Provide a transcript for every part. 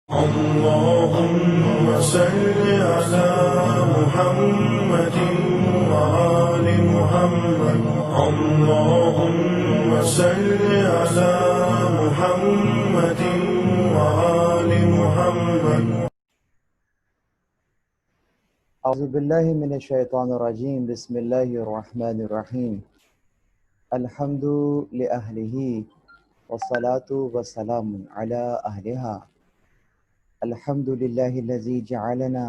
اللهم صل على محمد وآل محمد. اللهم صل على محمد وآل محمد. اعوذ باللہ من الشیطان الرجیم. بسم اللہ الرحمن الرحیم. الحمد لأہلہ والصلاة والسلام علی اہلہا. الحمد للہ الذی جعلنا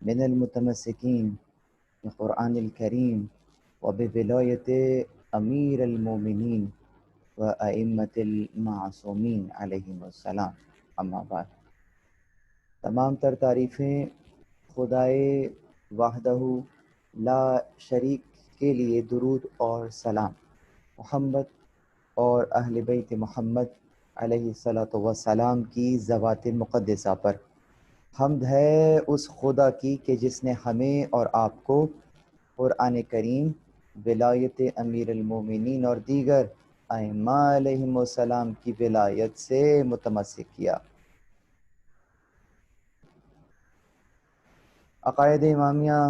من المتمسکین بالقرآن الکریم وبولایت امیر المومنین وائمۃ المعصومین علیہم السلام. اما بعد، تمام تر تعریفیں خدائے وحدہ لا شریک کے لیے درود اور سلام محمد اور اہل بیت محمد علیہ الصلاۃ والسلام کی ذوات مقدسہ پر. حمد ہے اس خدا کی کہ جس نے ہمیں اور آپ کو قرآن کریم، ولایت امیر المومنین اور دیگر ائمہ علیہم السلام کی ولایت سے متمسک کیا. عقائد امامیہ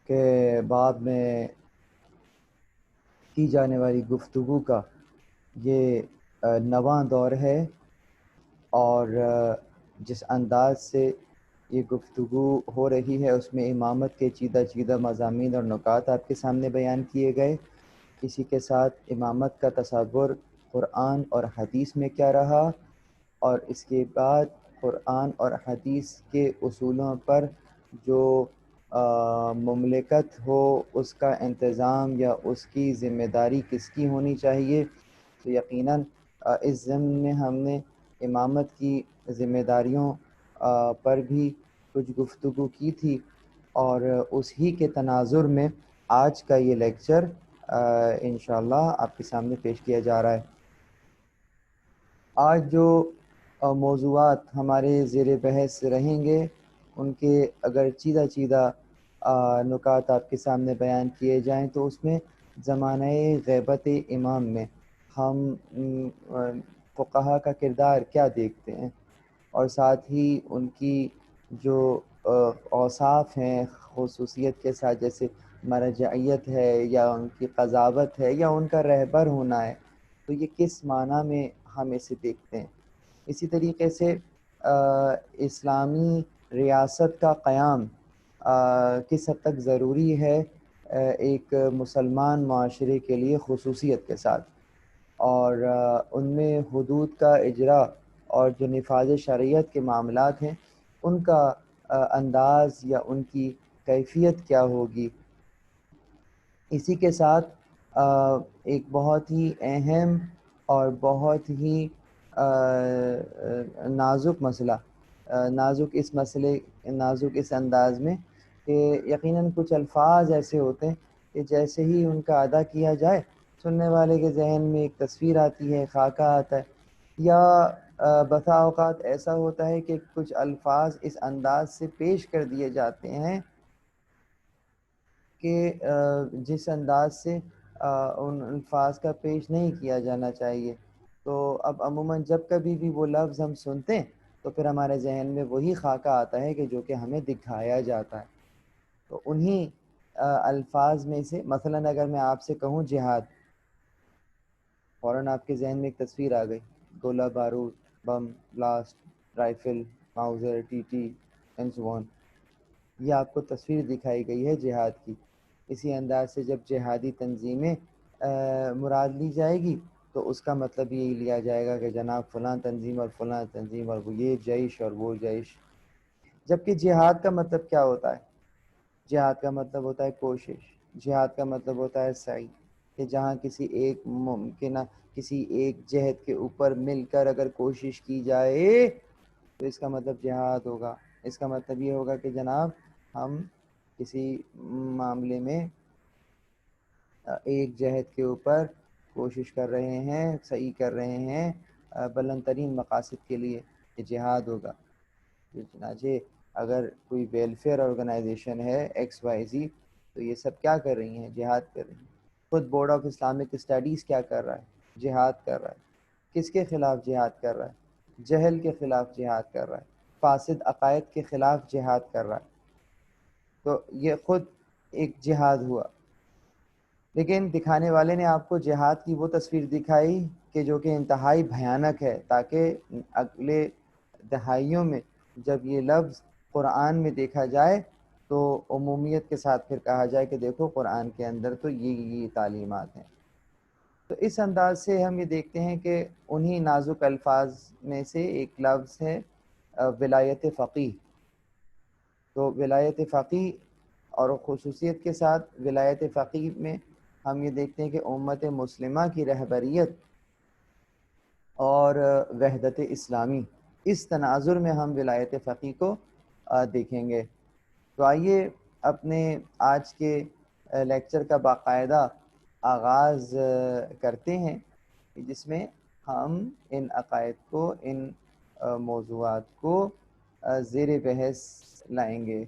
کے باب میں کی جانے والی گفتگو کا یہ نواں دور ہے، اور جس انداز سے یہ گفتگو ہو رہی ہے اس میں امامت کے چیدہ چیدہ مضامین اور نکات آپ کے سامنے بیان کیے گئے. اسی کے ساتھ امامت کا تصور قرآن اور حدیث میں کیا رہا، اور اس کے بعد قرآن اور حدیث کے اصولوں پر جو مملکت ہو اس کا انتظام یا اس کی ذمہ داری کس کی ہونی چاہیے. تو یقیناً اس ضمن میں ہم نے امامت کی ذمہ داریوں پر بھی کچھ گفتگو کی تھی، اور اس ہی کے تناظر میں آج کا یہ لیکچر انشاءاللہ آپ کے سامنے پیش کیا جا رہا ہے. آج جو موضوعات ہمارے زیر بحث رہیں گے ان کے اگر چیدہ چیدہ نکات آپ کے سامنے بیان کیے جائیں تو اس میں زمانہ غیبت امام میں ہم فقہا کا کردار کیا دیکھتے ہیں، اور ساتھ ہی ان کی جو اوصاف ہیں خصوصیت کے ساتھ، جیسے مرجعیت ہے یا ان کی قضاوت ہے یا ان کا رہبر ہونا ہے، تو یہ کس معنی میں ہم اسے دیکھتے ہیں. اسی طریقے سے اسلامی ریاست کا قیام کس حد تک ضروری ہے ایک مسلمان معاشرے کے لیے خصوصیت کے ساتھ، اور ان میں حدود کا اجرا اور جو نفاذ شرعیت کے معاملات ہیں ان کا انداز یا ان کی کیفیت کیا ہوگی. اسی کے ساتھ ایک بہت ہی اہم اور بہت ہی نازک مسئلہ، نازک اس انداز میں کہ یقیناً کچھ الفاظ ایسے ہوتے ہیں کہ جیسے ہی ان کا ادا کیا جائے سننے والے کے ذہن میں ایک تصویر آتی ہے، خاکہ آتا ہے، یا بسا اوقات ایسا ہوتا ہے کہ کچھ الفاظ اس انداز سے پیش کر دیے جاتے ہیں کہ جس انداز سے ان الفاظ کا پیش نہیں کیا جانا چاہیے. تو اب عموماً جب کبھی بھی وہ لفظ ہم سنتے ہیں تو پھر ہمارے ذہن میں وہی خاکہ آتا ہے کہ جو کہ ہمیں دکھایا جاتا ہے. تو انہی الفاظ میں سے مثلاً اگر میں آپ سے کہوں جہاد، فوراً آپ کے ذہن میں ایک تصویر آ گئی، گولہ بارود، bomb, blast, rifle, Mauser, T T and so on. یہ آپ کو تصویر دکھائی گئی ہے جہاد کی. اسی انداز سے جب جہادی تنظیمیں مراد لی جائے گی تو اس کا مطلب یہی لیا جائے گا کہ جناب فلاں تنظیم اور فلاں تنظیم اور وہ یہ جیش اور وہ جیش. جبکہ جہاد کا مطلب کیا ہوتا ہے؟ جہاد کا مطلب ہوتا ہے کوشش، جہاد کا مطلب ہوتا ہے سعی، کہ جہاں کسی ایک ممکنہ کسی ایک جہد کے اوپر مل کر اگر کوشش کی جائے تو اس کا مطلب جہاد ہوگا. اس کا مطلب یہ ہوگا کہ جناب ہم کسی معاملے میں ایک جہد کے اوپر کوشش کر رہے ہیں، صحیح کر رہے ہیں بلند ترین مقاصد کے لیے، یہ جہاد ہوگا. چنانچہ اگر کوئی ویلفیئر آرگنائزیشن ہے ایکس وائی زی تو یہ سب کیا کر رہی ہیں؟ جہاد کر رہی ہیں. خود بورڈ آف اسلامک اسٹڈیز کیا کر رہا ہے؟ جہاد کر رہا ہے. کس کے خلاف جہاد کر رہا ہے؟ جہل کے خلاف جہاد کر رہا ہے، فاسد عقائد کے خلاف جہاد کر رہا ہے، تو یہ خود ایک جہاد ہوا۔ لیکن دکھانے والے نے آپ کو جہاد کی وہ تصویر دکھائی کہ جو کہ انتہائی بھیانک ہے، تاکہ اگلے دہائیوں میں جب یہ لفظ قرآن میں دیکھا جائے تو عمومیت کے ساتھ پھر کہا جائے کہ دیکھو قرآن کے اندر تو یہ تعلیمات ہیں۔ تو اس انداز سے ہم یہ دیکھتے ہیں کہ انہی نازک الفاظ میں سے ایک لفظ ہے ولایت فقیہ۔ تو ولایت فقیہ اور خصوصیت کے ساتھ ولایت فقیہ میں ہم یہ دیکھتے ہیں کہ امت مسلمہ کی رہبریت اور وحدت اسلامی، اس تناظر میں ہم ولایت فقیہ کو دیکھیں گے۔ تو آئیے اپنے آج کے لیکچر کا باقاعدہ آغاز کرتے ہیں، جس میں ہم ان عقائد کو، ان موضوعات کو زیر بحث لائیں گے۔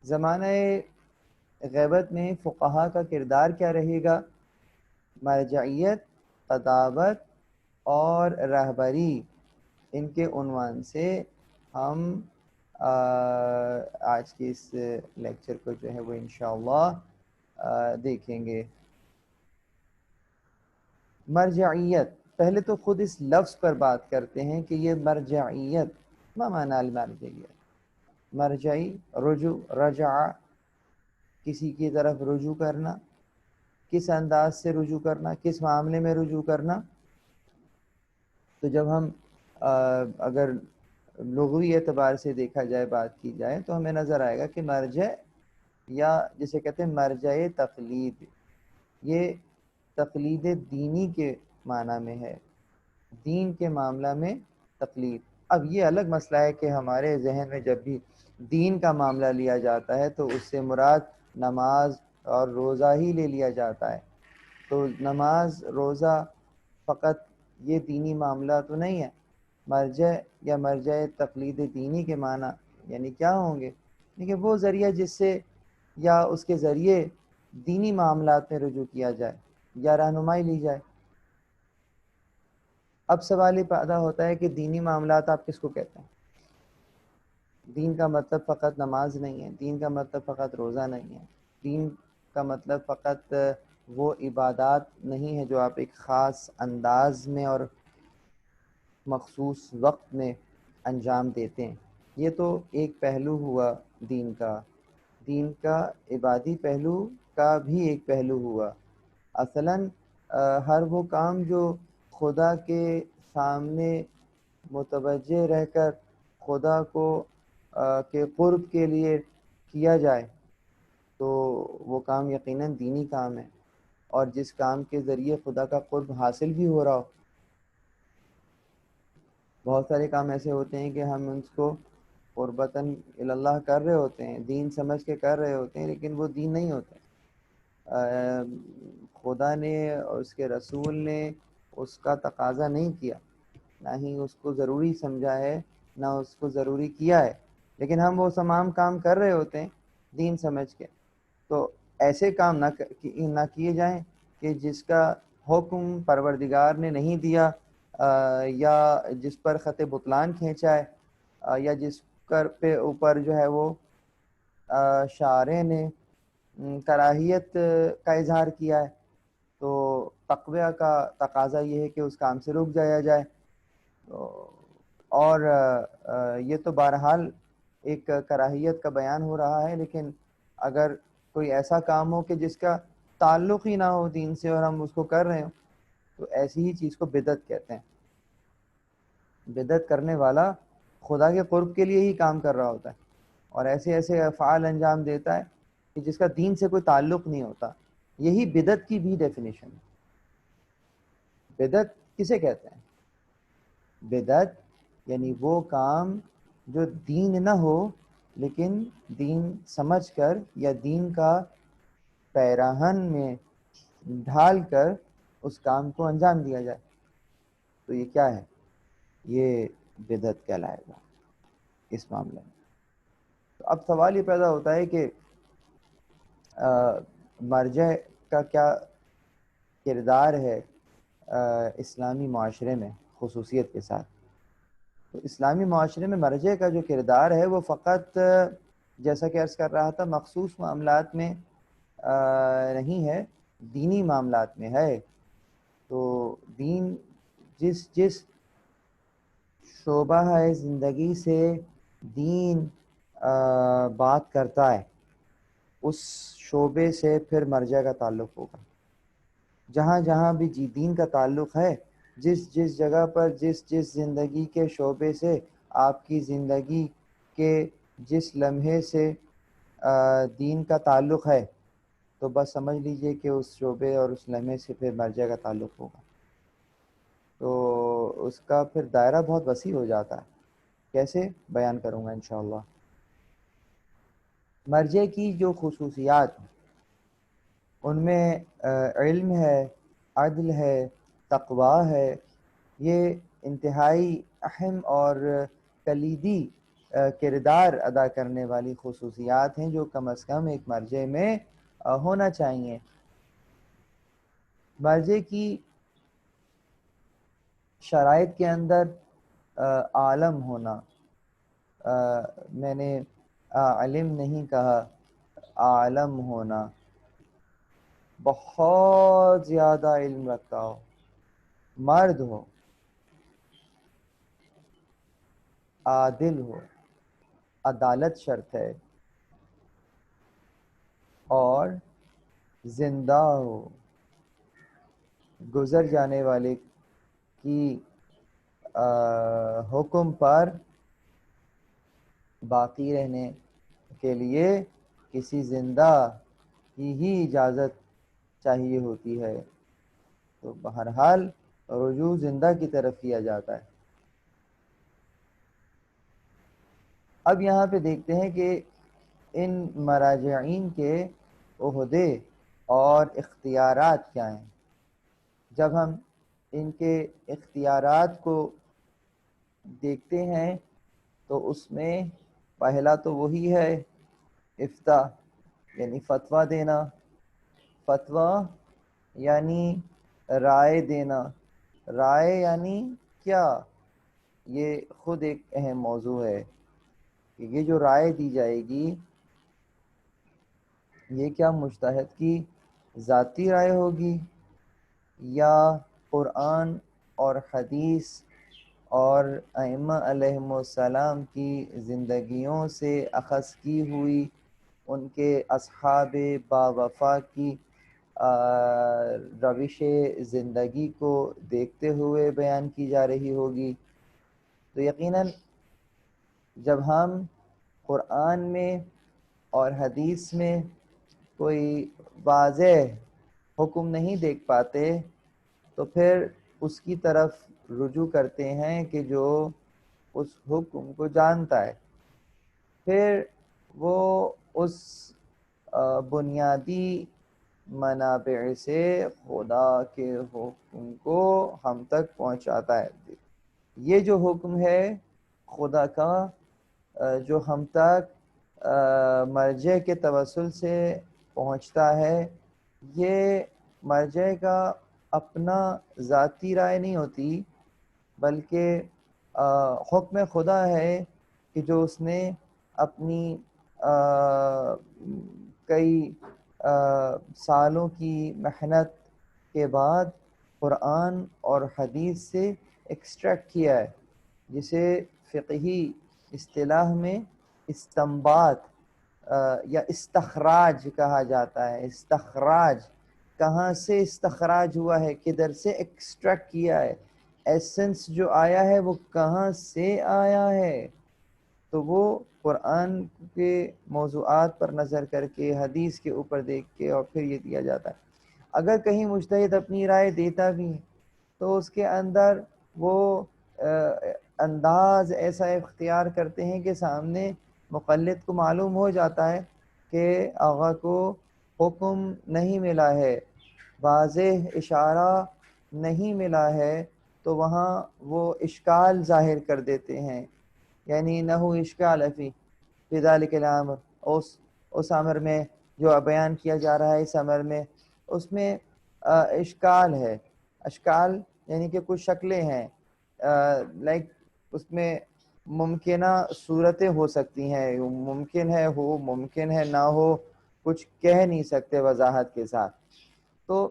زمانہ غیبت میں فقہا کا کردار کیا رہے گا؟ مرجعیت، قضاوت اور رہبری، ان کے عنوان سے ہم آج کے اس لیکچر کو جو ہے وہ انشاءاللہ دیکھیں گے۔ مرجعیت، پہلے تو خود اس لفظ پر بات کرتے ہیں کہ یہ مرجعیت، ما معنی المرجعیت؟ مرجعی، رجوع، رجع، کسی کی طرف رجوع کرنا، کس انداز سے رجوع کرنا، کس معاملے میں رجوع کرنا۔ تو جب ہم اگر لغوی اعتبار سے دیکھا جائے، بات کی جائے، تو ہمیں نظر آئے گا کہ مرجع، یا جسے کہتے ہیں مرجع تقلید، یہ تقلید دینی کے معنی میں ہے، دین کے معاملہ میں تقلید۔ اب یہ الگ مسئلہ ہے کہ ہمارے ذہن میں جب بھی دین کا معاملہ لیا جاتا ہے تو اس سے مراد نماز اور روزہ ہی لے لیا جاتا ہے۔ تو نماز، روزہ فقط یہ دینی معاملہ تو نہیں ہے۔ مرجع یا مرجع تقلید دینی کے معنی یعنی کیا ہوں گے؟ لیکن وہ ذریعہ جس سے یا اس کے ذریعے دینی معاملات میں رجوع کیا جائے یا رہنمائی لی جائے۔ اب سوال یہ پیدا ہوتا ہے کہ دینی معاملات آپ کس کو کہتے ہیں؟ دین کا مطلب فقط نماز نہیں ہے، دین کا مطلب فقط روزہ نہیں ہے، دین کا مطلب فقط وہ عبادات نہیں ہے جو آپ ایک خاص انداز میں اور مخصوص وقت میں انجام دیتے ہیں۔ یہ تو ایک پہلو ہوا دین کا۔ دین کا عبادی پہلو کا بھی ایک پہلو ہوا۔ اصلاً ہر وہ کام جو خدا کے سامنے متوجہ رہ کر خدا کو کے قرب کے لیے کیا جائے تو وہ کام یقیناً دینی کام ہے، اور جس کام کے ذریعے خدا کا قرب حاصل بھی ہو رہا ہو۔ بہت سارے کام ایسے ہوتے ہیں کہ ہم ان کو قربتاً اللہ کر رہے ہوتے ہیں، دین سمجھ کے کر رہے ہوتے ہیں، لیکن وہ دین نہیں ہوتے۔ خدا نے اور اس کے رسول نے اس کا تقاضا نہیں کیا، نہ ہی اس کو ضروری سمجھا ہے، نہ اس کو ضروری کیا ہے، لیکن ہم وہ تمام کام کر رہے ہوتے ہیں دین سمجھ کے۔ تو ایسے کام نہ کیے جائیں کہ جس کا حکم پروردگار نے نہیں دیا، یا جس پر خط بطلان کھینچا ہے، یا جس پہ اوپر جو ہے وہ شارع نے کراہیت کا اظہار کیا ہے۔ تو تقوی کا تقاضا یہ ہے کہ اس کام سے رک جایا جائے۔ اور یہ تو بہرحال ایک کراہیت کا بیان ہو رہا ہے، لیکن اگر کوئی ایسا کام ہو کہ جس کا تعلق ہی نہ ہو دین سے اور ہم اس کو کر رہے ہوں تو ایسی ہی چیز کو بدعت کہتے ہیں۔ بدعت کرنے والا خدا کے قرب کے لیے ہی کام کر رہا ہوتا ہے اور ایسے ایسے افعال انجام دیتا ہے کہ جس کا دین سے کوئی تعلق نہیں ہوتا۔ یہی بدعت کی بھی ڈیفینیشن ہے۔ بدعت کسے کہتے ہیں؟ بدعت یعنی وہ کام جو دین نہ ہو لیکن دین سمجھ کر یا دین کا پیراہن میں ڈھال کر اس کام کو انجام دیا جائے، تو یہ کیا ہے؟ یہ بدعت کہلائے گا اس معاملے میں۔ تو اب سوال یہ پیدا ہوتا ہے کہ مرجع کا کیا کردار ہے اسلامی معاشرے میں خصوصیت کے ساتھ. تو اسلامی معاشرے میں مرجع کا جو کردار ہے وہ فقط جیسا کہ عرض کر رہا تھا مخصوص معاملات میں نہیں ہے، دینی معاملات میں ہے. تو دین جس شعبہ ہے زندگی سے دین بات کرتا ہے اس شعبے سے پھر مرجع کا تعلق ہوگا. جہاں جہاں بھی دین کا تعلق ہے، جس جگہ پر جس زندگی کے شعبے سے آپ کی زندگی کے جس لمحے سے دین کا تعلق ہے، تو بس سمجھ لیجئے کہ اس شعبے اور اس لمحے سے پھر مرجع کا تعلق ہوگا. تو اس کا پھر دائرہ بہت وسیع ہو جاتا ہے. کیسے بیان کروں گا انشاءاللہ. مرجع کی جو خصوصیات ان میں علم ہے، عدل ہے، تقوی ہے. یہ انتہائی اہم اور کلیدی کردار ادا کرنے والی خصوصیات ہیں جو کم از کم ایک مرجع میں ہونا چاہیے. مرجع کی شرائط کے اندر عالم ہونا، میں نے علم نہیں کہا، عالم ہونا، بہت زیادہ علم رکھتا ہو، مرد ہو، عادل ہو، عدالت شرط ہے، اور زندہ ہو، گزر جانے والے کی حکم پر باقی رہنے کے لیے کسی زندہ کی ہی اجازت چاہیے ہوتی ہے. تو بہرحال رجوع زندہ کی طرف کیا جاتا ہے. اب یہاں پہ دیکھتے ہیں کہ ان مراجعین کے عہدے اور اختیارات کیا ہیں. جب ہم ان کے اختیارات کو دیکھتے ہیں تو اس میں پہلا تو وہی ہے افتاء، یعنی فتویٰ دینا. فتویٰ یعنی رائے دینا. رائے یعنی کیا؟ یہ خود ایک اہم موضوع ہے کہ یہ جو رائے دی جائے گی یہ کیا مجتہد کی ذاتی رائے ہوگی یا قرآن اور حدیث اور ائمہ علیہم السلام کی زندگیوں سے اخذ کی ہوئی ان کے اصحاب باوفا کی روش زندگی کو دیکھتے ہوئے بیان کی جا رہی ہوگی. تو یقیناً جب ہم قرآن میں اور حدیث میں کوئی واضح حکم نہیں دیکھ پاتے تو پھر اس کی طرف رجوع کرتے ہیں کہ جو اس حکم کو جانتا ہے. پھر وہ اس بنیادی منابع سے خدا کے حکم کو ہم تک پہنچاتا ہے. یہ جو حکم ہے خدا کا جو ہم تک مرجع کے توسل سے پہنچتا ہے، یہ مرجع کا اپنا ذاتی رائے نہیں ہوتی بلکہ حکم خدا ہے کہ جو اس نے اپنی کئی سالوں کی محنت کے بعد قرآن اور حدیث سے ایکسٹریکٹ کیا ہے، جسے فقہی اصطلاح میں استنباط یا استخراج کہا جاتا ہے. استخراج، کہاں سے استخراج ہوا ہے، کدھر سے ایکسٹریکٹ کیا ہے، ایسنس جو آیا ہے وہ کہاں سے آیا ہے. تو وہ قرآن کے موضوعات پر نظر کر کے حدیث کے اوپر دیکھ کے اور پھر یہ دیا جاتا ہے. اگر کہیں مجتہد اپنی رائے دیتا بھی ہے تو اس کے اندر وہ انداز ایسا اختیار کرتے ہیں کہ سامنے مقلد کو معلوم ہو جاتا ہے کہ آقا کو حکم نہیں ملا ہے، واضح اشارہ نہیں ملا ہے، تو وہاں وہ اشکال ظاہر کر دیتے ہیں. یعنی نحو اشکال فی ذلک الامر، اس امر میں جو بیان کیا جا رہا ہے اس امر میں، اس میں اشکال ہے. اشکال یعنی کہ کچھ شکلیں ہیں، لائک اس میں ممکنہ صورتیں ہو سکتی ہیں، ممکن ہے ہو، ممکن ہے نہ ہو، کچھ کہہ نہیں سکتے وضاحت کے ساتھ. تو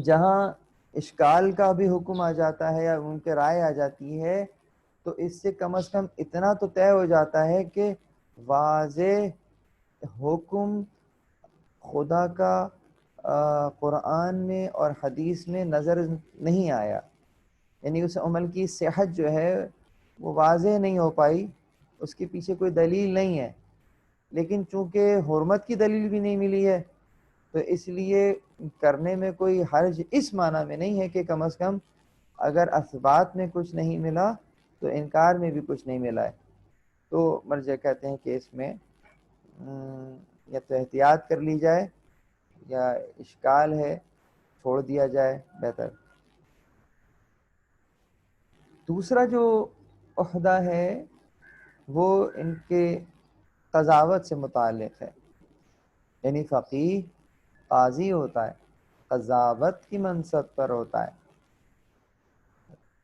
جہاں اشکال کا بھی حکم آ جاتا ہے یا ان کے رائے آ جاتی ہے، تو اس سے کم از کم اتنا تو طے ہو جاتا ہے کہ واضح حکم خدا کا قرآن میں اور حدیث میں نظر نہیں آیا، یعنی اس عمل کی صحت جو ہے وہ واضح نہیں ہو پائی، اس کے پیچھے کوئی دلیل نہیں ہے. لیکن چونکہ حرمت کی دلیل بھی نہیں ملی ہے، تو اس لیے کرنے میں کوئی حرج اس معنی میں نہیں ہے کہ کم از کم اگر اثبات میں کچھ نہیں ملا تو انکار میں بھی کچھ نہیں ملا ہے. تو مرجع کہتے ہیں کہ اس میں یا تو احتیاط کر لی جائے یا اشکال ہے چھوڑ دیا جائے بہتر. دوسرا جو عہدہ ہے وہ ان کے قضاوت سے متعلق ہے، یعنی فقیہ قاضی ہوتا ہے، قضاوت کی منصب پر ہوتا ہے،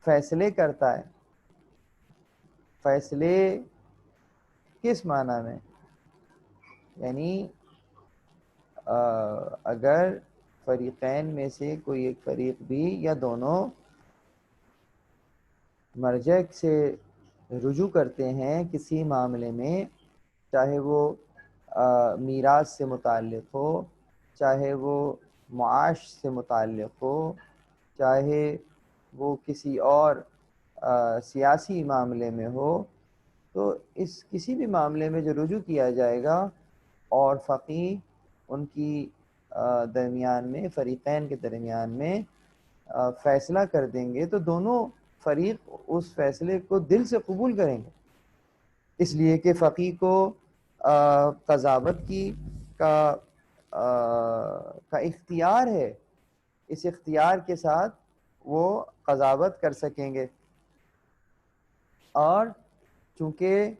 فیصلے کرتا ہے. فیصلے کس معنی میں؟ یعنی اگر فریقین میں سے کوئی ایک فریق بھی یا دونوں مرجع سے رجوع کرتے ہیں کسی معاملے میں، چاہے وہ میراث سے متعلق ہو، چاہے وہ معاش سے متعلق ہو، چاہے وہ کسی اور سیاسی معاملے میں ہو، تو اس کسی بھی معاملے میں جو رجوع کیا جائے گا اور فقیہ ان کی درمیان میں، فریقین کے درمیان میں فیصلہ کر دیں گے، تو دونوں فریق اس فیصلے کو دل سے قبول کریں گے، اس لیے کہ فقیہ کو قضاوت کی کا اختیار ہے. اس اختیار کے ساتھ وہ قضاوت کر سکیں گے، اور چونکہ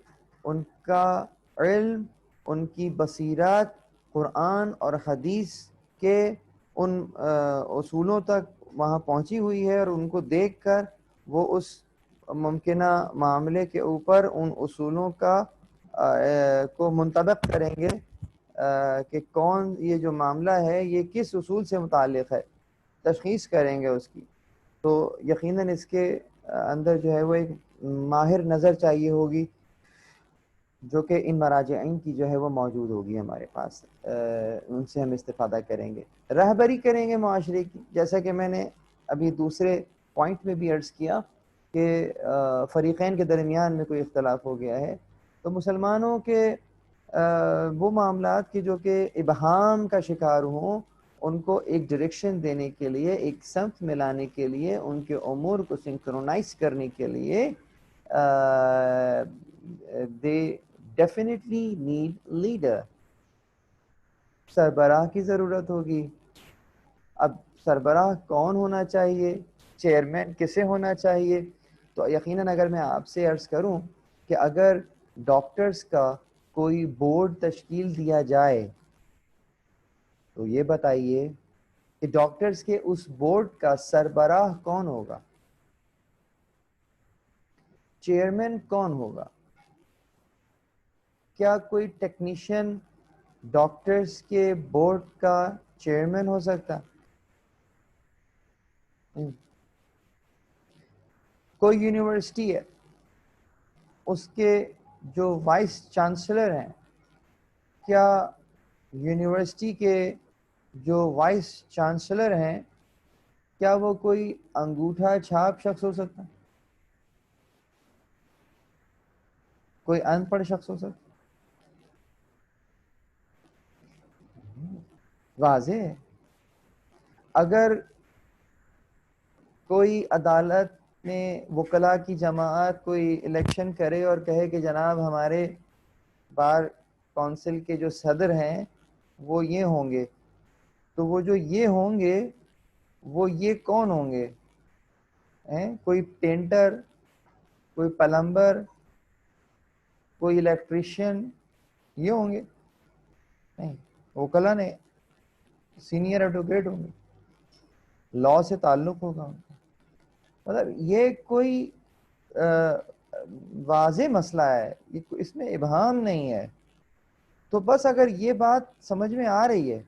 ان کا علم، ان کی بصیرت قرآن اور حدیث کے ان اصولوں تک وہاں پہنچی ہوئی ہے، اور ان کو دیکھ کر وہ اس ممکنہ معاملے کے اوپر ان اصولوں کا کو منطبق کریں گے کہ کون یہ جو معاملہ ہے یہ کس اصول سے متعلق ہے، تشخیص کریں گے اس کی. تو یقیناً اس کے اندر جو ہے وہ ایک ماہر نظر چاہیے ہوگی، جو کہ ان مراجعین کی جو ہے وہ موجود ہوگی ہمارے پاس، ان سے ہم استفادہ کریں گے، رہبری کریں گے معاشرے کی. جیسا کہ میں نے ابھی دوسرے پوائنٹ میں بھی عرض کیا کہ فریقین کے درمیان میں کوئی اختلاف ہو گیا ہے، تو مسلمانوں کے وہ معاملات کی جو کہ ابہام کا شکار ہوں، ان کو ایک ڈائریکشن دینے کے لیے، ایک سمت میں لانے کے لیے، ان کے امور کو سنکرونائز کرنے کے لیے they definitely need leader. سربراہ کی ضرورت ہوگی. اب سربراہ کون ہونا چاہیے، چیئرمین کسے ہونا چاہیے؟ تو یقیناً اگر میں آپ سے عرض کروں کہ اگر ڈاکٹرز کا کوئی بورڈ تشکیل دیا جائے تو یہ بتائیے کہ ڈاکٹرز کے اس بورڈ کا سربراہ کون ہوگا، چیئرمین کون ہوگا؟ کیا کوئی ٹیکنیشین ڈاکٹرز کے بورڈ کا چیئرمین ہو سکتا؟ کوئی یونیورسٹی ہے، اس کے جو وائس چانسلر ہیں، کیا یونیورسٹی کے جو وائس چانسلر ہیں کیا وہ کوئی انگوٹھا چھاپ شخص ہو سکتا؟ کوئی ان پڑھ شخص ہو سکتا؟ واضح ہے. اگر کوئی عدالت میں وکلاء کی جماعت کوئی الیکشن کرے اور کہے کہ جناب ہمارے بار کونسل کے جو صدر ہیں وہ یہ ہوں گے، تو وہ جو یہ ہوں گے وہ یہ کون ہوں گے؟ کوئی پینٹر، کوئی پلمبر، کوئی الیکٹریشین، یہ ہوں گے. نہیں، وکلا نے سینئر ایڈوکیٹ ہوں گے، لاء سے تعلق ہوگا ان کا، مطلب یہ کوئی واضح مسئلہ ہے، اس میں ابہام نہیں ہے. تو بس اگر یہ بات سمجھ میں آ رہی ہے،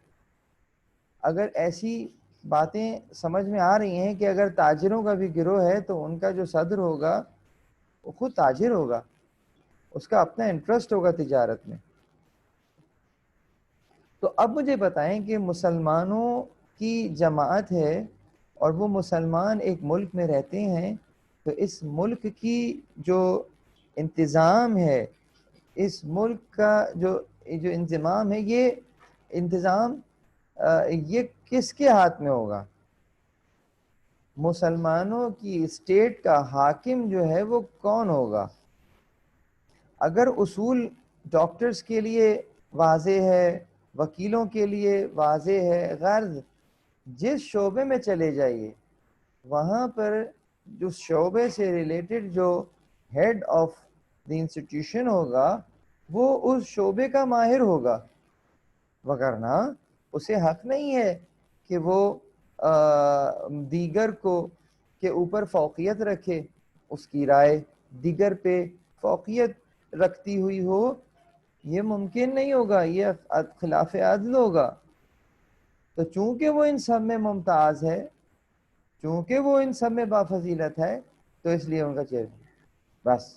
اگر ایسی باتیں سمجھ میں آ رہی ہیں کہ اگر تاجروں کا بھی گروہ ہے تو ان کا جو صدر ہوگا وہ خود تاجر ہوگا، اس کا اپنا انٹرسٹ ہوگا تجارت میں. تو اب مجھے بتائیں کہ مسلمانوں کی جماعت ہے اور وہ مسلمان ایک ملک میں رہتے ہیں، تو اس ملک کی جو انتظام ہے، اس ملک کا جو انضمام ہے، یہ انتظام یہ کس کے ہاتھ میں ہوگا؟ مسلمانوں کی اسٹیٹ کا حاکم جو ہے وہ کون ہوگا؟ اگر اصول ڈاکٹرز کے لیے واضح ہے، وکیلوں کے لیے واضح ہے، غرض جس شعبے میں چلے جائیے وہاں پر جو شعبے سے ریلیٹڈ جو ہیڈ آف دی انسٹیٹیوشن ہوگا وہ اس شعبے کا ماہر ہوگا، وگرنہ اسے حق نہیں ہے کہ وہ دیگر کو کے اوپر فوقیت رکھے، اس کی رائے دیگر پہ فوقیت رکھتی ہوئی ہو. یہ ممکن نہیں ہوگا، یہ خلاف عدل ہوگا. تو چونکہ وہ ان سب میں ممتاز ہے، چونکہ وہ ان سب میں بافضیلت ہے، تو اس لیے ان کا چیئرمین. بس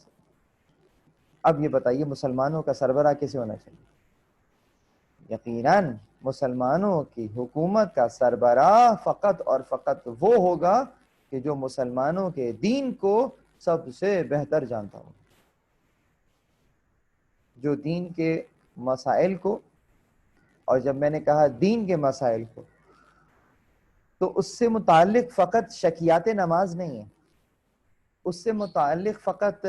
اب یہ بتائیے مسلمانوں کا سربراہ کیسے ہونا چاہیے؟ یقیناً مسلمانوں کی حکومت کا سربراہ فقط اور فقط وہ ہوگا کہ جو مسلمانوں کے دین کو سب سے بہتر جانتا ہو، جو دین کے مسائل کو، اور جب میں نے کہا دین کے مسائل کو تو اس سے متعلق فقط شکیات نماز نہیں ہے، اس سے متعلق فقط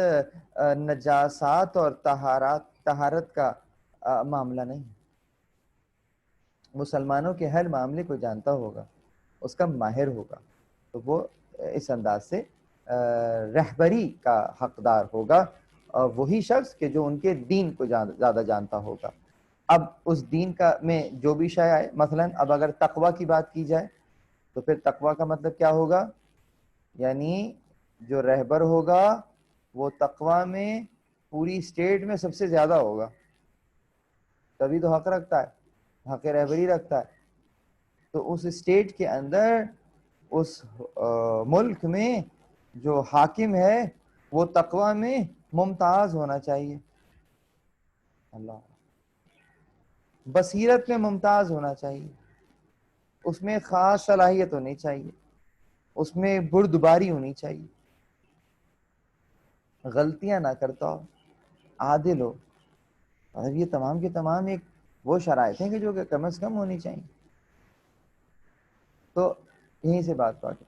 نجاسات اور طہارت کا معاملہ نہیں. مسلمانوں کے ہر معاملے کو جانتا ہوگا، اس کا ماہر ہوگا، تو وہ اس انداز سے رہبری کا حقدار ہوگا، اور وہی شخص کہ جو ان کے دین کو زیادہ جانتا ہوگا. اب اس دین کا میں جو بھی شے آئے، مثلا اب اگر تقوی کی بات کی جائے تو پھر تقوی کا مطلب کیا ہوگا؟ یعنی جو رہبر ہوگا وہ تقوی میں پوری اسٹیٹ میں سب سے زیادہ ہوگا، تبھی تو حق رکھتا ہے، حق رہبری رکھتا ہے. تو اس اسٹیٹ کے اندر، اس ملک میں جو حاکم ہے وہ تقوی میں ممتاز ہونا چاہیے، اللہ بصیرت میں ممتاز ہونا چاہیے، اس میں خاص صلاحیت ہونی چاہیے، اس میں بردباری ہونی چاہیے، غلطیاں نہ کرتا ہو، عادل ہو. اور یہ تمام کے تمام ایک وہ شرائط ہیں کہ جو کہ کم از کم ہونی چاہیے. تو یہیں سے بات ہے.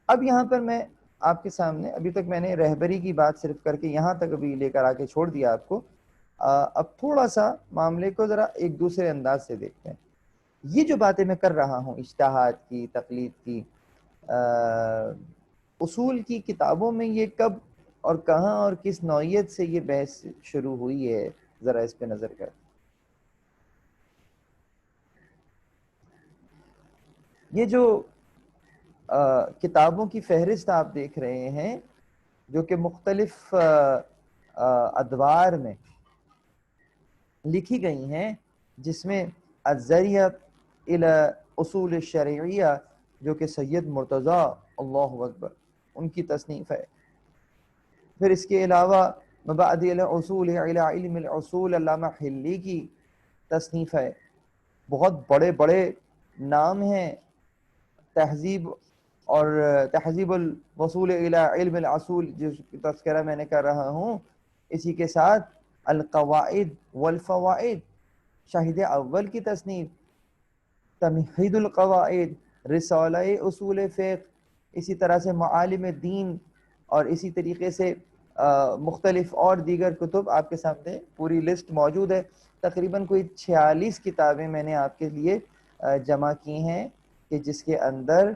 اب یہاں پر میں آپ کے سامنے، ابھی تک میں نے رہبری کی بات صرف کر کے یہاں تک ابھی لے کر آ کے چھوڑ دیا آپ کو. اب تھوڑا سا معاملے کو ذرا ایک دوسرے انداز سے دیکھتے ہیں. یہ جو باتیں میں کر رہا ہوں اجتہاد کی، تقلید کی، اصول کی کتابوں میں یہ کب اور کہاں اور کس نوعیت سے یہ بحث شروع ہوئی ہے، ذرا اس پہ نظر کر. یہ جو کتابوں کی فہرست آپ دیکھ رہے ہیں جو کہ مختلف ادوار میں لکھی گئی ہیں، جس میں الذریعہ الی اصول الشرعیہ جو کہ سید مرتضیٰ اللہ اکبر ان کی تصنیف ہے. پھر اس کے علاوہ مبادئ الاصول الی علم الاصول علامہ حلی کی تصنیف ہے. بہت بڑے بڑے نام ہیں. تہذیب اور تہذیب الوصول الی علم الاصول جس کی تذکرہ میں نے کر رہا ہوں، اسی کے ساتھ القواعد والفوائد شاہد اول کی تصنیف، تمہید القواعد، رسالہ اصول فقہ، اسی طرح سے معالم دین، اور اسی طریقے سے مختلف اور دیگر کتب آپ کے سامنے پوری لسٹ موجود ہے. تقریباً کوئی 46 کتابیں میں نے آپ کے لیے جمع کی ہیں کہ جس کے اندر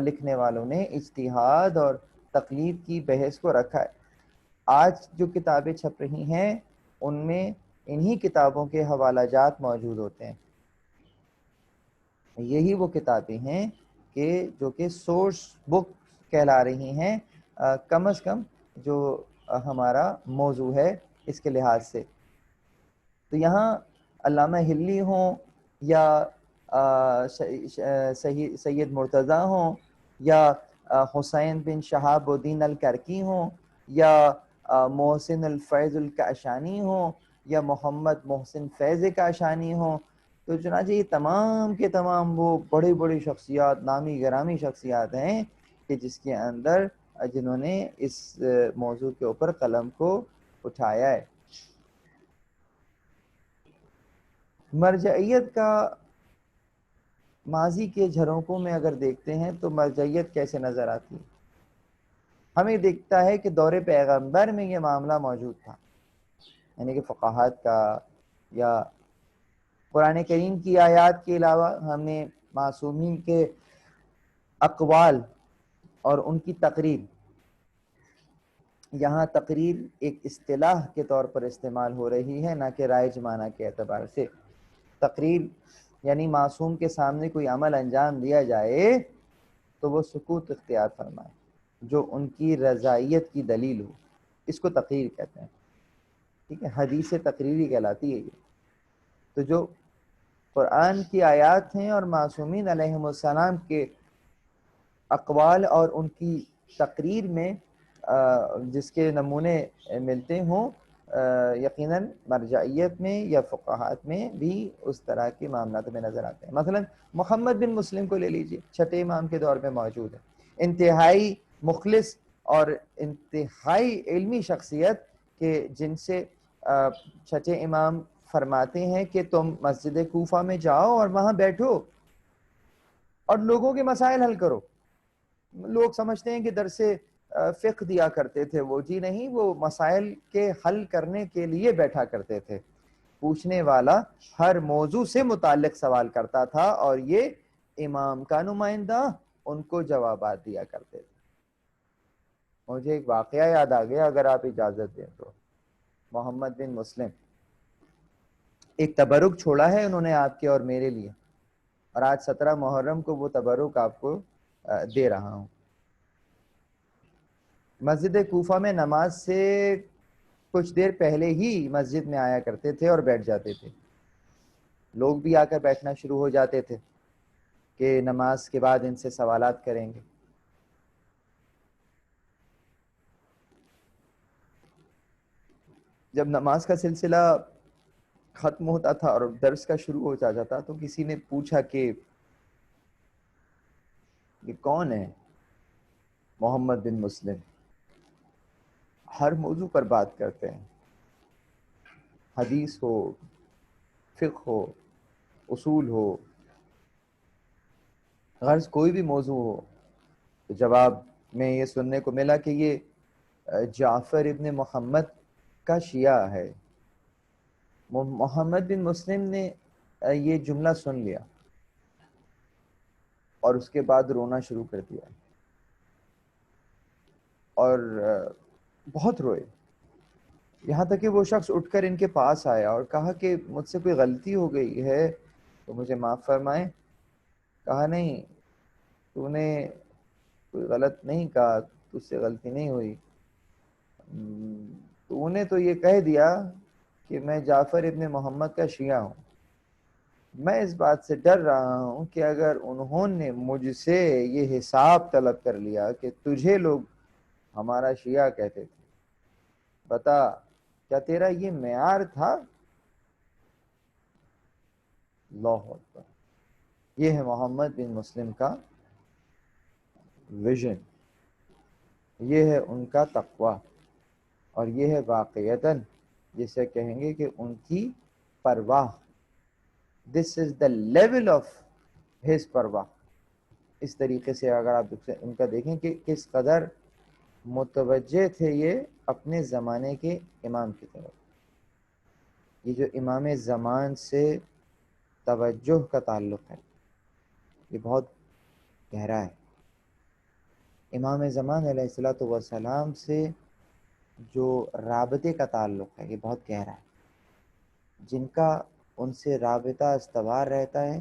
لکھنے والوں نے اجتہاد اور تقلید کی بحث کو رکھا ہے. آج جو کتابیں چھپ رہی ہیں ان میں انہی کتابوں کے حوالہ جات موجود ہوتے ہیں. یہی وہ کتابیں ہیں کہ جو کہ سورس بک کہلا رہی ہیں کم از کم جو ہمارا موضوع ہے اس کے لحاظ سے. تو یہاں علامہ ہلی ہوں یا سید مرتضیٰ ہوں یا حسین بن شہاب الدین الکرکی ہوں یا محسن الفیض الکاشانی ہوں یا محمد محسن فیض کاشانی ہوں، تو چنانچہ یہ تمام کے تمام وہ بڑی بڑی شخصیات، نامی گرامی شخصیات ہیں کہ جس کے اندر جنہوں نے اس موضوع کے اوپر قلم کو اٹھایا ہے. مرجعیت کا ماضی کے جھروکوں میں اگر دیکھتے ہیں تو مرجعیت کیسے نظر آتی ہے؟ ہمیں دیکھتا ہے کہ دور پیغمبر میں یہ معاملہ موجود تھا، یعنی کہ فقہات کا یا قرآن کریم کی آیات کے علاوہ ہم نے معصومین کے اقوال اور ان کی تقریر. یہاں تقریر ایک اصطلاح کے طور پر استعمال ہو رہی ہے، نہ کہ رائج معنی کے اعتبار سے. تقریر یعنی معصوم کے سامنے کوئی عمل انجام دیا جائے تو وہ سکوت اختیار فرمائے جو ان کی رضائیت کی دلیل ہو، اس کو تقریر کہتے ہیں. ٹھیک ہے، حدیث تقریری کہلاتی ہے یہ. تو جو قرآن کی آیات ہیں اور معصومین علیہم السلام کے اقوال اور ان کی تقریر میں جس کے نمونے ملتے ہوں، یقیناً مرجعیت میں یا فقہات میں بھی اس طرح کے معاملات میں نظر آتے ہیں. مثلا محمد بن مسلم کو لے لیجئے، چھٹے امام کے دور میں موجود ہے، انتہائی مخلص اور انتہائی علمی شخصیت کہ جن سے چھٹے امام فرماتے ہیں کہ تم مسجد کوفہ میں جاؤ اور وہاں بیٹھو اور لوگوں کے مسائل حل کرو. لوگ سمجھتے ہیں کہ درس فقہ دیا کرتے تھے، وہ جی نہیں، وہ مسائل کے حل کرنے کے لیے بیٹھا کرتے تھے. پوچھنے والا ہر موضوع سے متعلق سوال کرتا تھا اور یہ امام کا نمائندہ ان کو جوابات دیا کرتے تھے. مجھے ایک واقعہ یاد آ گیا اگر آپ اجازت دیں تو. محمد بن مسلم ایک تبرک چھوڑا ہے انہوں نے آپ کے اور میرے لیے، اور آج 17 محرم کو وہ تبرک آپ کو دے رہا ہوں. مسجد کوفہ میں نماز سے کچھ دیر پہلے ہی مسجد میں آیا کرتے تھے اور بیٹھ جاتے تھے. لوگ بھی آ کر بیٹھنا شروع ہو جاتے تھے کہ نماز کے بعد ان سے سوالات کریں گے. جب نماز کا سلسلہ ختم ہوتا تھا اور درس کا شروع ہو جاتا تھا تو کسی نے پوچھا کہ یہ کون ہے؟ محمد بن مسلم. ہر موضوع پر بات کرتے ہیں، حدیث ہو، فقہ ہو، اصول ہو، غرض کوئی بھی موضوع ہو. تو جواب میں یہ سننے کو ملا کہ یہ جعفر ابن محمد کا شیعہ ہے. محمد بن مسلم نے یہ جملہ سن لیا اور اس کے بعد رونا شروع کر دیا اور بہت روئے. یہاں تک کہ وہ شخص اٹھ کر ان کے پاس آیا اور کہا کہ مجھ سے کوئی غلطی ہو گئی ہے تو مجھے معاف فرمائیں. کہا نہیں، تو نے کوئی غلط نہیں کہا، تجھ سے غلطی نہیں ہوئی. تو انہیں تو یہ کہہ دیا کہ میں جعفر ابن محمد کا شیعہ ہوں. میں اس بات سے ڈر رہا ہوں کہ اگر انہوں نے مجھ سے یہ حساب طلب کر لیا کہ تجھے لوگ ہمارا شیعہ کہتے تھے، بتا کیا تیرا یہ معیار تھا؟ اللہ اکبر. یہ ہے محمد بن مسلم کا ویژن، یہ ہے ان کا تقوی، اور یہ ہے واقعتاً جسے کہیں گے کہ ان کی پرواہ. دس از دا لیول آف ہز پرواہ. اس طریقے سے اگر آپ ان کا دیکھیں کہ کس قدر متوجہ تھے یہ اپنے زمانے کے امام کی طرف. یہ جو امام زمان سے توجہ کا تعلق ہے یہ بہت گہرا ہے. امام زمان علیہ الصلوۃ والسلام سے جو رابطے کا تعلق ہے یہ بہت گہرا ہے. جن کا ان سے رابطہ استوار رہتا ہے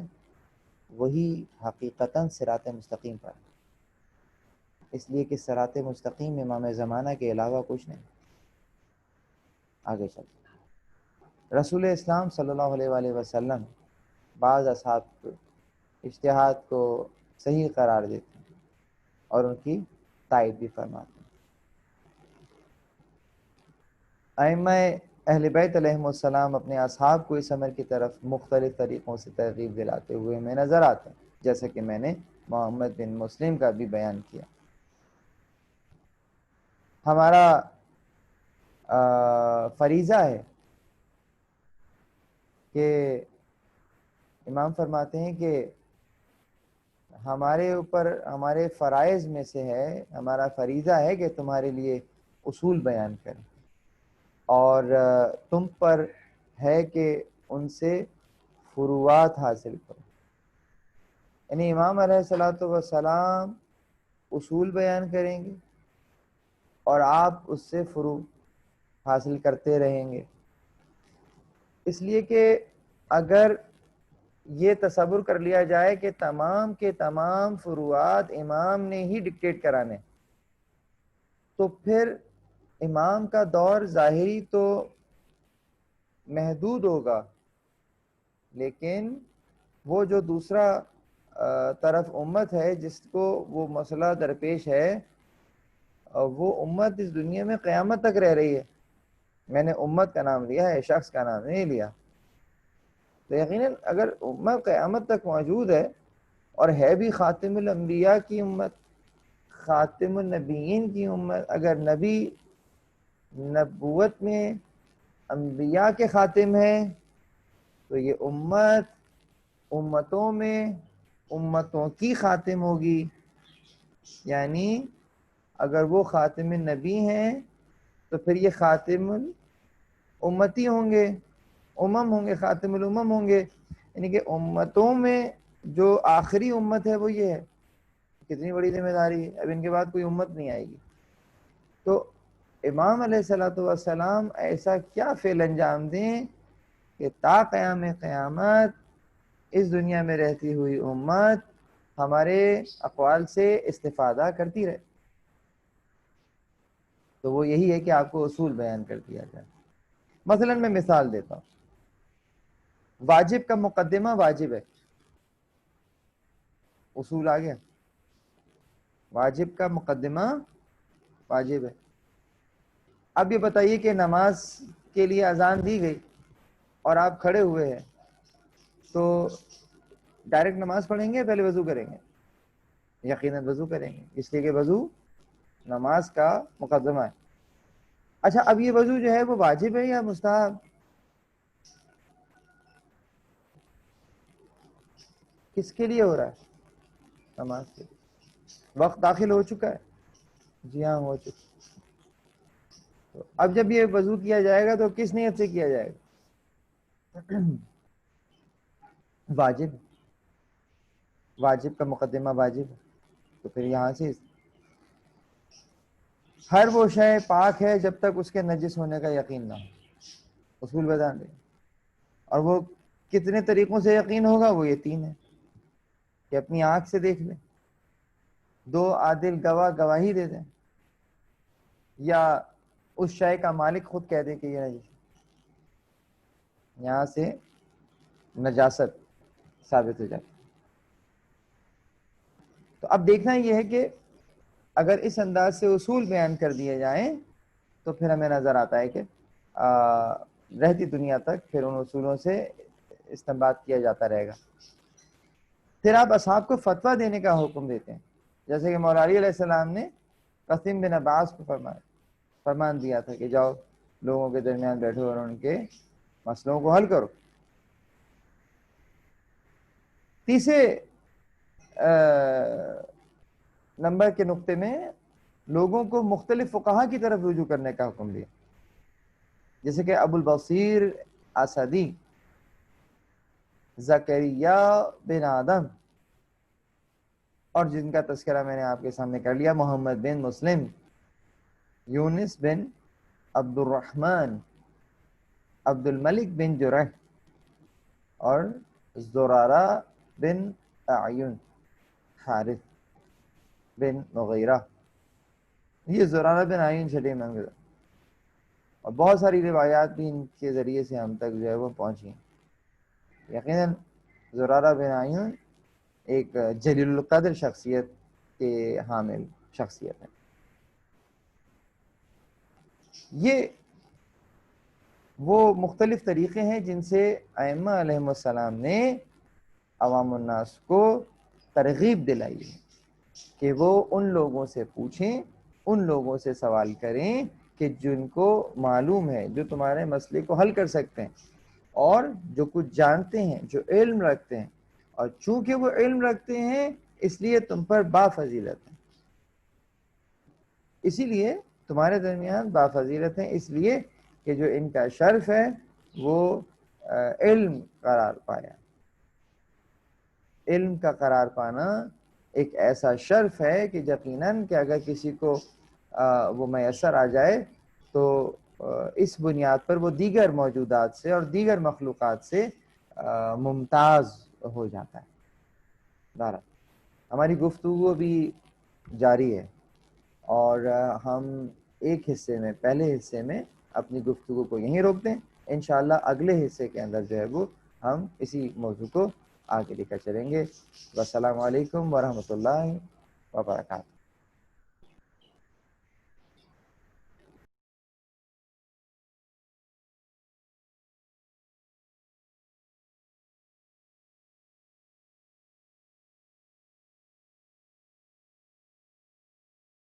وہی حقیقتاً صراط مستقیم پر ہے، اس لیے کہ صراط مستقیم امام زمانہ کے علاوہ کچھ نہیں۔ آگے چلتے رسول اسلام صلی اللہ علیہ وآلہ وسلم بعض اصحاب کو اجتہاد کو صحیح قرار دیتے ہیں اور ان کی تائید بھی فرماتے ہیں۔ ائمہ اہل بیت علیہم السلام اپنے اصحاب کو اس عمل کی طرف مختلف طریقوں سے ترغیب دلاتے ہوئے ہمیں نظر آتے ہیں، جیسا کہ میں نے محمد بن مسلم کا بھی بیان کیا۔ ہمارا فریضہ ہے کہ امام فرماتے ہیں کہ ہمارے اوپر ہمارے فرائض میں سے ہے، ہمارا فریضہ ہے کہ تمہارے لیے اصول بیان کریں، اور تم پر ہے کہ ان سے فروعات حاصل کرو۔ یعنی امام علیہ الصلوۃ والسلام اصول بیان کریں گے اور آپ اس سے فروع حاصل کرتے رہیں گے، اس لیے کہ اگر یہ تصور کر لیا جائے کہ تمام کے تمام فروعات امام نے ہی ڈکٹیٹ کرانے، تو پھر امام کا دور ظاہری تو محدود ہوگا، لیکن وہ جو دوسرا طرف امت ہے جس کو وہ مسئلہ درپیش ہے، وہ امت اس دنیا میں قیامت تک رہ رہی ہے۔ میں نے امت کا نام لیا ہے، شخص کا نام نہیں لیا۔ تو یقیناً اگر امت قیامت تک موجود ہے اور ہے بھی خاتم الانبیاء کی امت، خاتم النبیین کی امت، اگر نبی نبوت میں انبیاء کے خاتم ہیں تو یہ امت امتوں میں امتوں کی خاتم ہوگی، یعنی اگر وہ خاتم النبی ہیں تو پھر یہ خاتم الامتی ہوں گے، ہوں گے، خاتم الامم ہوں گے، یعنی کہ امتوں میں جو آخری امت ہے وہ یہ ہے۔ کتنی بڑی ذمہ داری ہے، اب ان کے بعد کوئی امت نہیں آئے گی۔ تو امام علیہ الصلوۃ والسلام ایسا کیا فعل انجام دیں کہ تا قیام قیامت اس دنیا میں رہتی ہوئی امت ہمارے اقوال سے استفادہ کرتی رہے۔ تو وہ یہی ہے کہ آپ کو اصول بیان کر دیا جائے۔ مثلا میں مثال دیتا ہوں، واجب کا مقدمہ واجب ہے، اصول آ گیا، واجب کا مقدمہ واجب ہے۔ اب یہ بتائیے کہ نماز کے لیے اذان دی گئی اور آپ کھڑے ہوئے ہیں، تو ڈائریکٹ نماز پڑھیں گے پہلے وضو کریں گے؟ یقیناً وضو کریں گے، اس لیے کہ وضو نماز کا مقدمہ ہے۔ اچھا، اب یہ وضو جو ہے وہ واجب ہے یا مستحب؟ کس کے لیے ہو رہا ہے؟ نماز کے لیے۔ وقت داخل ہو چکا ہے؟ جی ہاں، ہو چکا۔ تو اب جب یہ وضو کیا جائے گا تو کس نیت سے کیا جائے گا؟ واجب، واجب کا مقدمہ واجب ہے، تو پھر یہاں سے ہر وہ شے پاک ہے جب تک اس کے نجس ہونے کا یقین نہ ہو، اصول بتا دیں۔ اور وہ کتنے طریقوں سے یقین ہوگا؟ وہ یہ 3 ہے کہ اپنی آنکھ سے دیکھ لیں، 2 عادل گواہ گواہی دے دیں، یا اس شے کا مالک خود کہہ دے کہ یہ نجس، یہاں سے نجاست ثابت ہو جائے۔ تو اب دیکھنا یہ ہے کہ اگر اس انداز سے اصول بیان کر دیے جائیں تو پھر ہمیں نظر آتا ہے کہ رہتی دنیا تک پھر ان اصولوں سے استنباط کیا جاتا رہے گا۔ پھر آپ اصحاب کو فتویٰ دینے کا حکم دیتے ہیں، جیسے کہ مولا علی علیہ السلام نے قاسم بن عباس کو فرمان دیا تھا کہ جاؤ لوگوں کے درمیان بیٹھو اور ان کے مسئلوں کو حل کرو۔ تیسرے نمبر کے نقطے میں لوگوں کو مختلف فقہا کی طرف رجوع کرنے کا حکم دیا، جیسے کہ ابو البصیر اسدی، زکریا بن آدم، اور جن کا تذکرہ میں نے آپ کے سامنے کر لیا، محمد بن مسلم، یونس بن عبد الرحمن، عبد الملک بن جرح اور زرارہ بن اعین حارث بن مغیرہ. یہ زرارہ بن اعین چھٹے امام کے، اور بہت ساری روایات بھی ان کے ذریعے سے ہم تک جو ہے وہ پہنچی ہیں. یقیناً زرارہ بن اعین ایک جلیل القدر شخصیت کے حامل شخصیت ہیں. یہ وہ مختلف طریقے ہیں جن سے ائمہ علیہم السلام نے عوام الناس کو ترغیب دلائی ہے کہ وہ ان لوگوں سے پوچھیں، ان لوگوں سے سوال کریں کہ جن کو معلوم ہے، جو تمہارے مسئلے کو حل کر سکتے ہیں، اور جو کچھ جانتے ہیں، جو علم رکھتے ہیں. اور چونکہ وہ علم رکھتے ہیں اس لیے تم پر بافضیلت ہیں، اسی لیے تمہارے درمیان بافضیلت ہیں، اس لیے کہ جو ان کا شرف ہے وہ علم قرار پایا. علم کا قرار پانا ایک ایسا شرف ہے کہ یقیناً کہ اگر کسی کو وہ میسر آ جائے تو اس بنیاد پر وہ دیگر موجودات سے اور دیگر مخلوقات سے ممتاز ہو جاتا ہے. بہرحال ہماری گفتگو بھی جاری ہے، اور ہم ایک حصے میں، پہلے حصے میں اپنی گفتگو کو یہیں روک دیں. انشاءاللہ اگلے حصے کے اندر جو ہے وہ ہم اسی موضوع کو آگے لے کر چلیں گے. والسلام علیکم ورحمۃ اللہ وبرکاتہ.